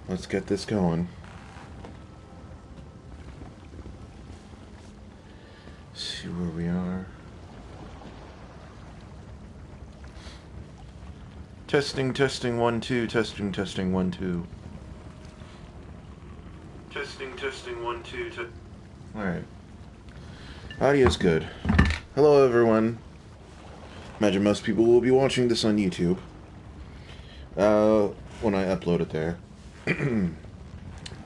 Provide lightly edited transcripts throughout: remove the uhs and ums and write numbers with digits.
let's get this going. See where we are. Testing, testing, 1, 2, testing, testing, 1, 2. Testing, testing, 1, 2, Alright. Audio's good. Hello, everyone. Imagine most people will be watching this on YouTube. When I upload it there.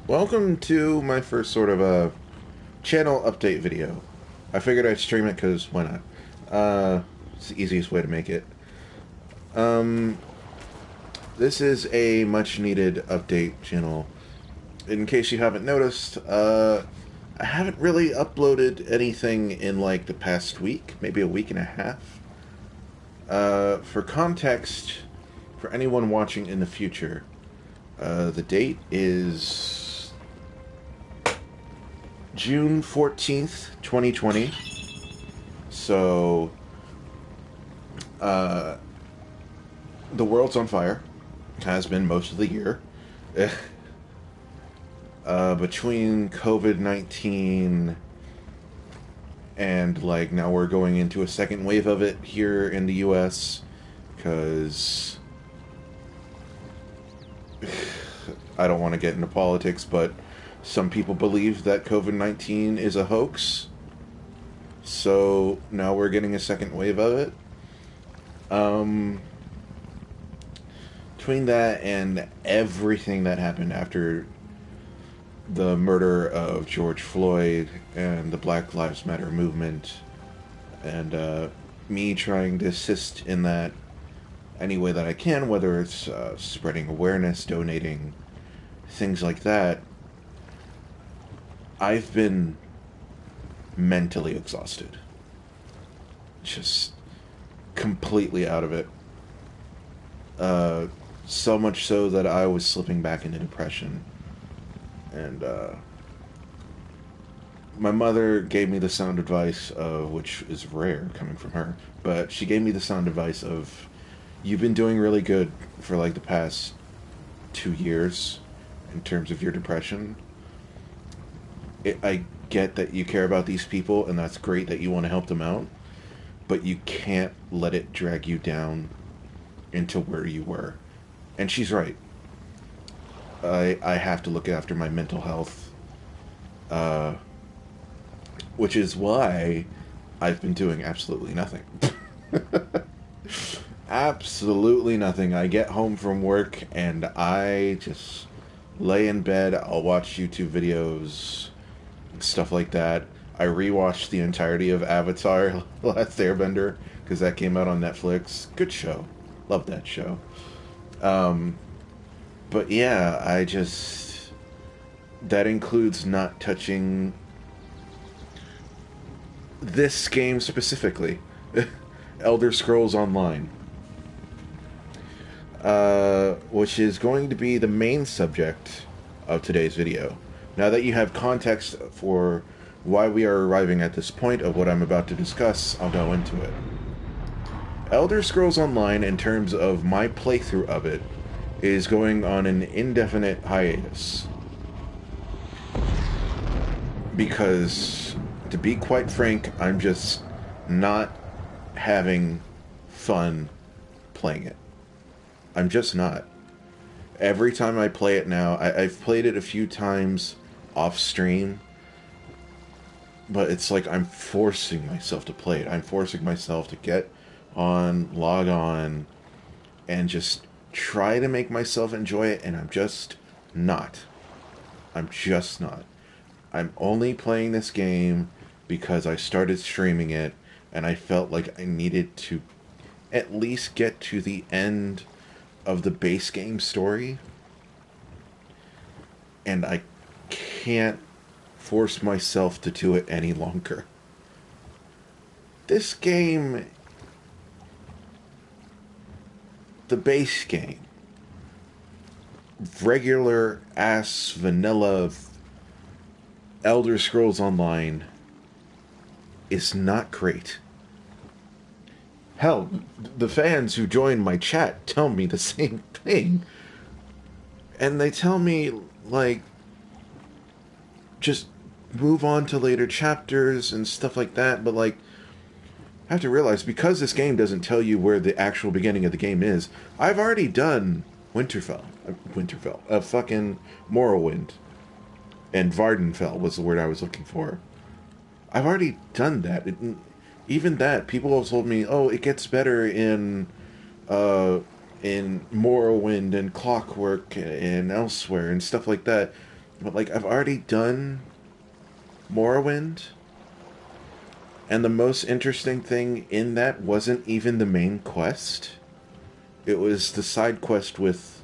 Welcome to my first sort of a channel update video. I figured I'd stream it because why not? It's the easiest way to make it. This is a much needed update channel. In case you haven't noticed, I haven't really uploaded anything in like the past week, maybe a week and a half. For context, for anyone watching in the future, the date is June 14th, 2020. So, the world's on fire. Has been most of the year. Between COVID-19 and, like, now we're going into a second wave of it here in the US, because I don't want to get into politics, but some people believe that COVID-19 is a hoax. So now we're getting a second wave of it. Between that and everything that happened after the murder of George Floyd and the Black Lives Matter movement, and me trying to assist in that any way that I can, whether it's spreading awareness, donating, things like that, I've been mentally exhausted. Just completely out of it. So much so that I was slipping back into depression. And my mother gave me the sound advice of, which is rare coming from her, but she gave me the sound advice of, you've been doing really good for like the past 2 years in terms of your depression. I get that you care about these people, and that's great that you want to help them out, but you can't let it drag you down into where you were. And she's right. I have to look after my mental health, which is why I've been doing absolutely nothing. Absolutely nothing. I get home from work and I just lay in bed. I'll watch YouTube videos, stuff like that. I rewatched the entirety of Avatar: Last Airbender because that came out on Netflix. Good show. Love that show. But yeah, that includes not touching this game specifically. Elder Scrolls Online. Which is going to be the main subject of today's video. Now that you have context for why we are arriving at this point of what I'm about to discuss, I'll go into it. Elder Scrolls Online, in terms of my playthrough of it, is going on an indefinite hiatus. Because, to be quite frank, I'm just not having fun playing it. I'm just not. Every time I play it now, I've played it a few times off stream, but it's like I'm forcing myself to play it. I'm forcing myself to get on, log on, and just try to make myself enjoy it, and I'm just not. I'm just not. I'm only playing this game because I started streaming it, and I felt like I needed to at least get to the end of the base game story, and I can't force myself to do it any longer. This game, the base game, regular ass vanilla Elder Scrolls Online, is not great. Hell, the fans who join my chat tell me the same thing. And they tell me, like, just move on to later chapters and stuff like that, but, like, I have to realize, because this game doesn't tell you where the actual beginning of the game is, I've already done fucking Morrowind. And Vardenfell was the word I was looking for. I've already done that. Even that, people have told me, oh, it gets better uh, in Morrowind and Clockwork and elsewhere and stuff like that. But, like, I've already done Morrowind, and the most interesting thing in that wasn't even the main quest. It was the side quest with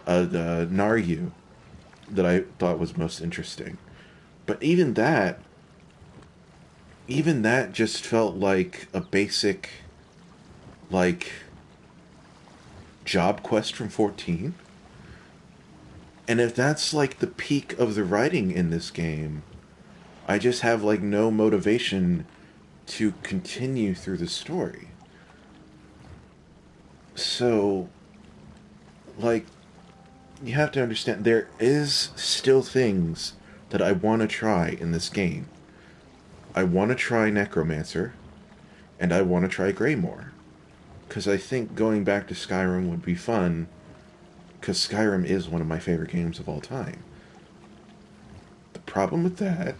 Naryu that I thought was most interesting. But even that just felt like a basic, like, job quest from 14. And if that's, like, the peak of the writing in this game, I just have, like, no motivation to continue through the story. So, like, you have to understand, there is still things that I want to try in this game. I want to try Necromancer, and I want to try Greymore. Because I think going back to Skyrim would be fun, because Skyrim is one of my favorite games of all time. The problem with that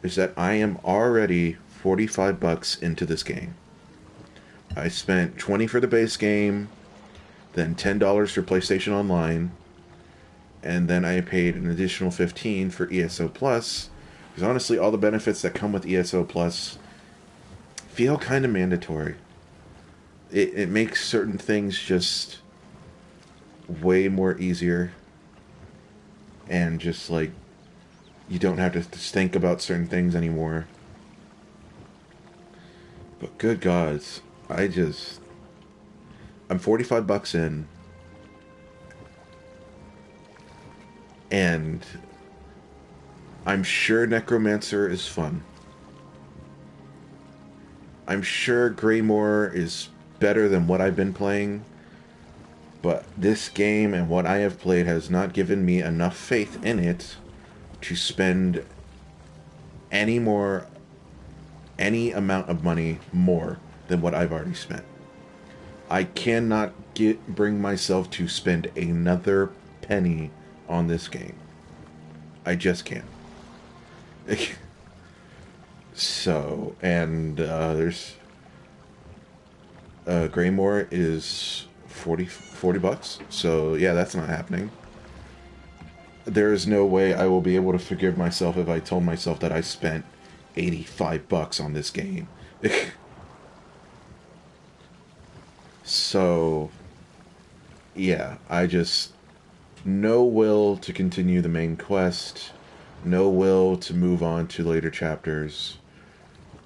is that I am already $45 into this game. I spent $20 for the base game, then $10 for PlayStation Online, and then I paid an additional $15 for ESO Plus, because honestly, all the benefits that come with ESO Plus feel kind of mandatory. It makes certain things just way more easier, and just, like, you don't have to think about certain things anymore. But good gods, I'm $45 in, and I'm sure Necromancer is fun. I'm sure Greymore is better than what I've been playing, but this game and what I have played has not given me enough faith in it to spend any amount of money more than what I've already spent. I cannot bring myself to spend another penny on this game. I just can't. So, and there's Greymore is 40 bucks. So yeah, that's not happening. There is no way I will be able to forgive myself if I told myself that I spent $85 on this game. So, yeah, I just, no will to continue the main quest, no will to move on to later chapters,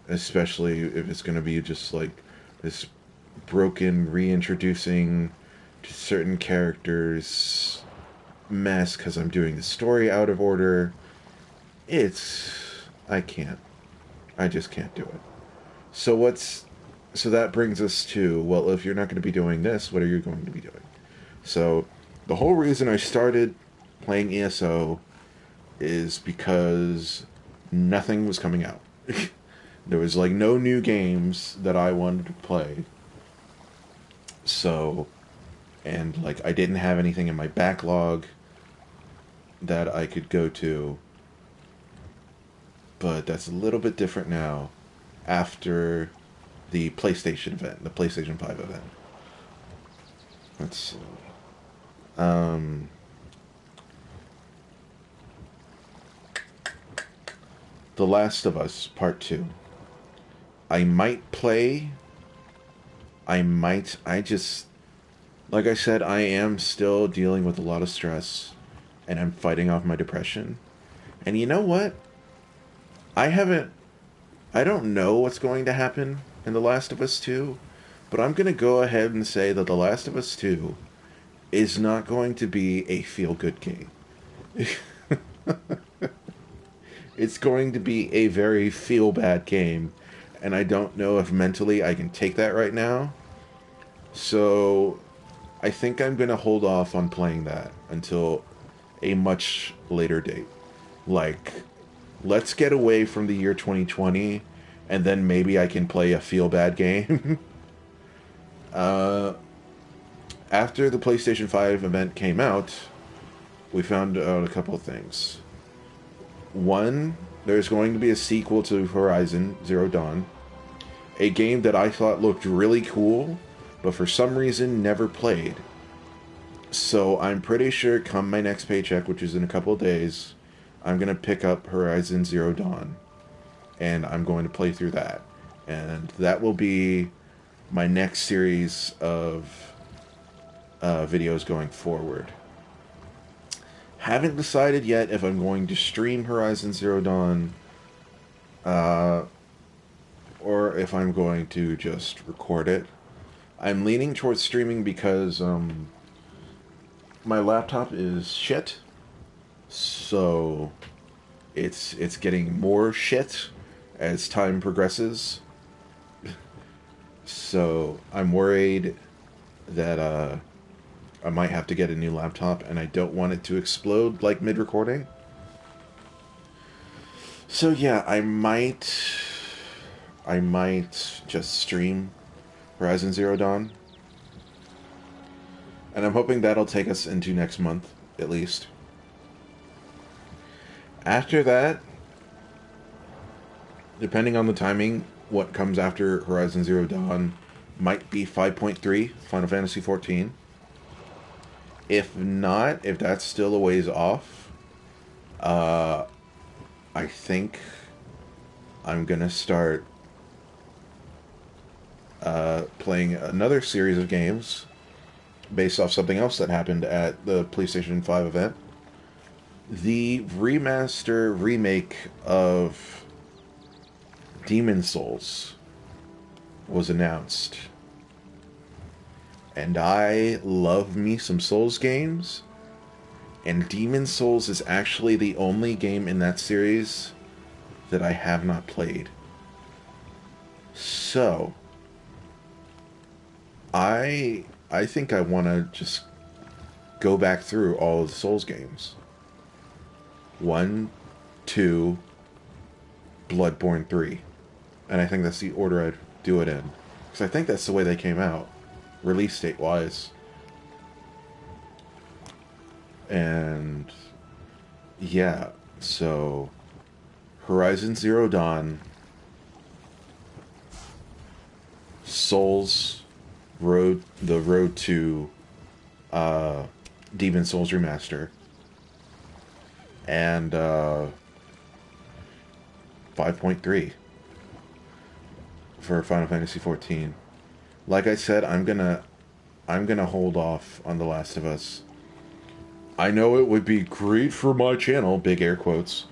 especially if it's going to be just like this broken reintroducing to certain characters mess because I'm doing the story out of order. I can't. I just can't do it. So that brings us to, well, if you're not going to be doing this, what are you going to be doing? So the whole reason I started playing ESO is because nothing was coming out. There was, like, no new games that I wanted to play. So, and, like, I didn't have anything in my backlog that I could go to. But that's a little bit different now after the PlayStation event, the PlayStation 5 event. Let's see. The Last of Us Part 2. I might play. I just, like I said, I am still dealing with a lot of stress, and I'm fighting off my depression. And you know what? I don't know what's going to happen in The Last of Us 2, but I'm going to go ahead and say that The Last of Us 2 is not going to be a feel-good game. It's going to be a very feel-bad game, and I don't know if mentally I can take that right now. So, I think I'm going to hold off on playing that until a much later date. Like, let's get away from the year 2020, and then maybe I can play a feel-bad game. After the PlayStation 5 event came out, we found out a couple of things. One, there's going to be a sequel to Horizon Zero Dawn, a game that I thought looked really cool, but for some reason never played. So I'm pretty sure come my next paycheck, which is in a couple of days, I'm going to pick up Horizon Zero Dawn, and I'm going to play through that. And that will be my next series of videos going forward. Haven't decided yet if I'm going to stream Horizon Zero Dawn, or if I'm going to just record it. I'm leaning towards streaming because my laptop is shit, so it's getting more shit as time progresses. So I'm worried that I might have to get a new laptop, and I don't want it to explode like mid-recording. So yeah, I might just stream Horizon Zero Dawn. And I'm hoping that'll take us into next month, at least. After that, depending on the timing, what comes after Horizon Zero Dawn might be 5.3, Final Fantasy XIV. If not, if that's still a ways off, I think I'm gonna start playing another series of games based off something else that happened at the PlayStation 5 event. The remake of Demon Souls was announced. And I love me some Souls games. And Demon Souls is actually the only game in that series that I have not played. So, I think I want to just go back through all of the Souls games. 1, 2, Bloodborne 3. And I think that's the order I'd do it in. Because I think that's the way they came out, release date wise. And yeah, so Horizon Zero Dawn, Souls, the Road to Demon Souls Remaster, and 5.3 for Final Fantasy XIV. Like I said, I'm gonna hold off on The Last of Us. I know it would be great for my channel, big air quotes,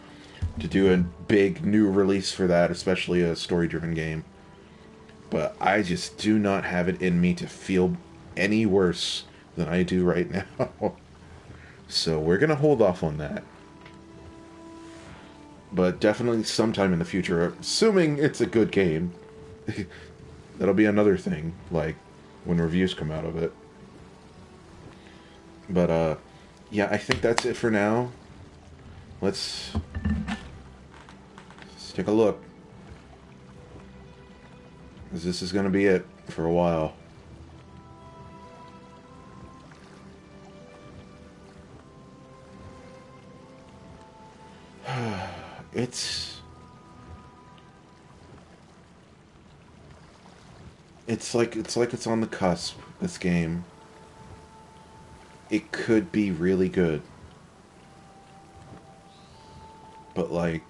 to do a big new release for that, especially a story-driven game. But I just do not have it in me to feel any worse than I do right now. So we're gonna hold off on that. But definitely sometime in the future, assuming it's a good game, that'll be another thing, like when reviews come out of it. But yeah, I think that's it for now. Let's take a look. 'Cause this is gonna be it for a while. It's like it's on the cusp, this game. It could be really good. But like,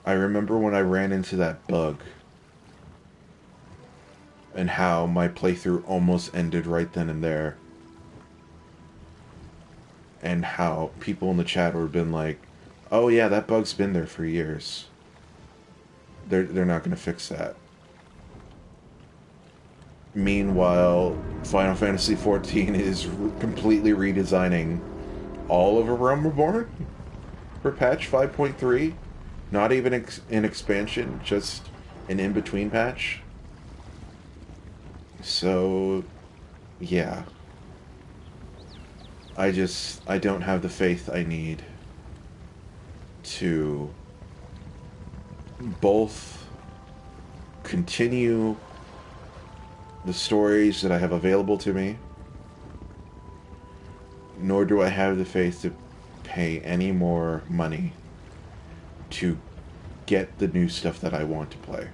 I remember when I ran into that bug and how my playthrough almost ended right then and there. And how people in the chat would have been like, oh yeah, that bug's been there for years. They're not going to fix that. Meanwhile, Final Fantasy XIV is completely redesigning all of A Realm Reborn for patch 5.3. Not even an expansion, just an in-between patch. So, yeah. I don't have the faith I need to both continue the stories that I have available to me, nor do I have the faith to pay any more money to get the new stuff that I want to play.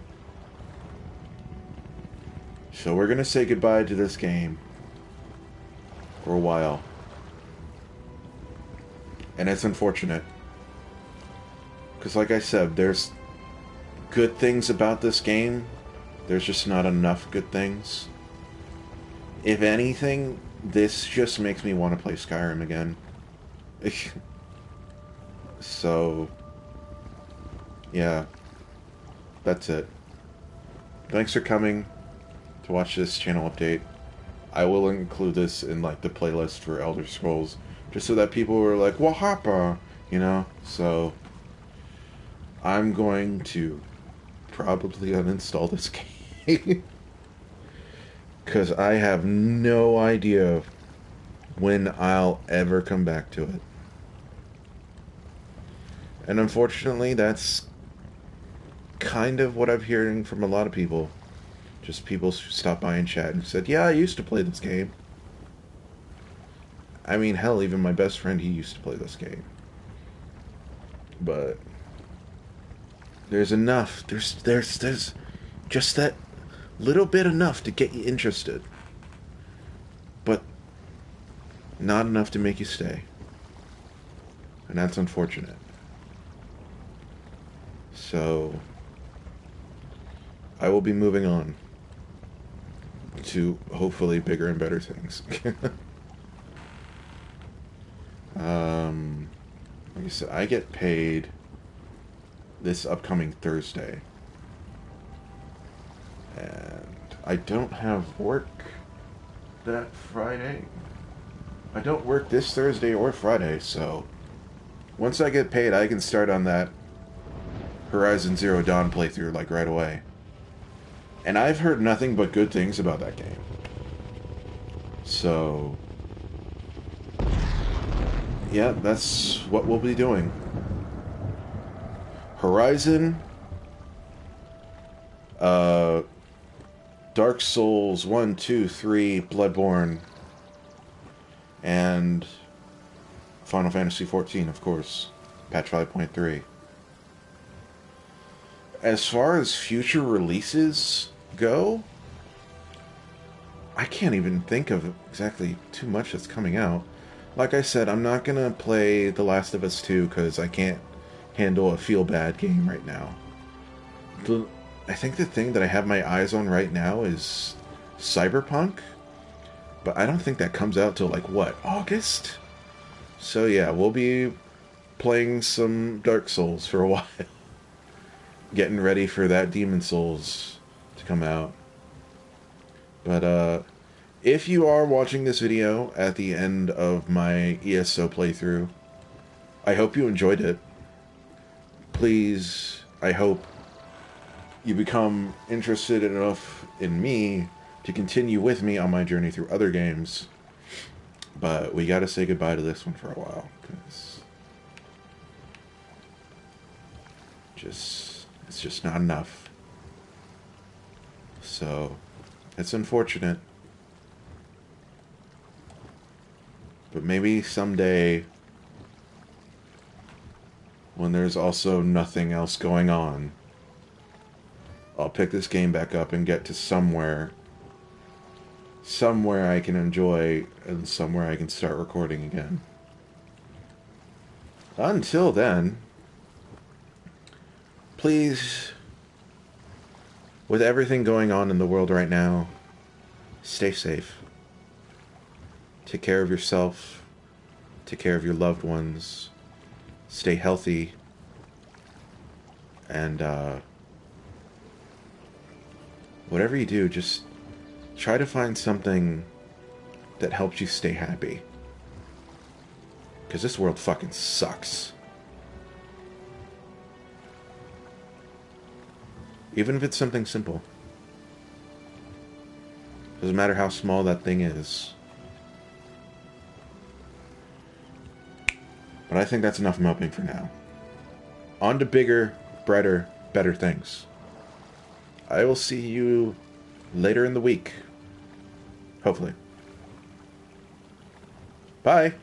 So we're going to say goodbye to this game for a while. And it's unfortunate. Because like I said, there's good things about this game. There's just not enough good things. If anything, this just makes me want to play Skyrim again. So, yeah. That's it. Thanks for coming to watch this channel update. I will include this in like the playlist for Elder Scrolls, just so that people are like, what happened? You know? So, I'm going to probably uninstall this game. Because I have no idea when I'll ever come back to it. And unfortunately, that's kind of what I'm hearing from a lot of people. Just people stopped by and chat and said, yeah, I used to play this game. I mean, hell, even my best friend, he used to play this game. But there's enough. There's just that little bit enough to get you interested. But not enough to make you stay. And that's unfortunate. So I will be moving on to hopefully bigger and better things. Like I said, I get paid this upcoming Thursday. And I don't have work that Friday. I don't work this Thursday or Friday, so once I get paid, I can start on that Horizon Zero Dawn playthrough like right away. And I've heard nothing but good things about that game. So yeah, that's what we'll be doing. Horizon, Dark Souls 1, 2, 3, Bloodborne, and Final Fantasy XIV, of course, patch 5.3. As far as future releases go, I can't even think of exactly too much that's coming out. Like I said, I'm not gonna play The Last of Us 2 because I can't handle a feel-bad game right now. I think the thing that I have my eyes on right now is Cyberpunk, but I don't think that comes out till like, what, August? So yeah, we'll be playing some Dark Souls for a while. Getting ready for that Demon Souls to come out. But if you are watching this video at the end of my ESO playthrough, I hope you enjoyed it. Please, I hope you become interested enough in me to continue with me on my journey through other games. But we gotta say goodbye to this one for a while, because it's just not enough. So it's unfortunate. But maybe someday, when there's also nothing else going on, I'll pick this game back up and get to somewhere I can enjoy and somewhere I can start recording again. Until then, please, with everything going on in the world right now, stay safe. Take care of yourself. Take care of your loved ones. Stay healthy. And whatever you do, just try to find something that helps you stay happy. Because this world fucking sucks. Even if it's something simple. Doesn't matter how small that thing is. But I think that's enough moping for now. On to bigger, brighter, better things. I will see you later in the week. Hopefully. Bye.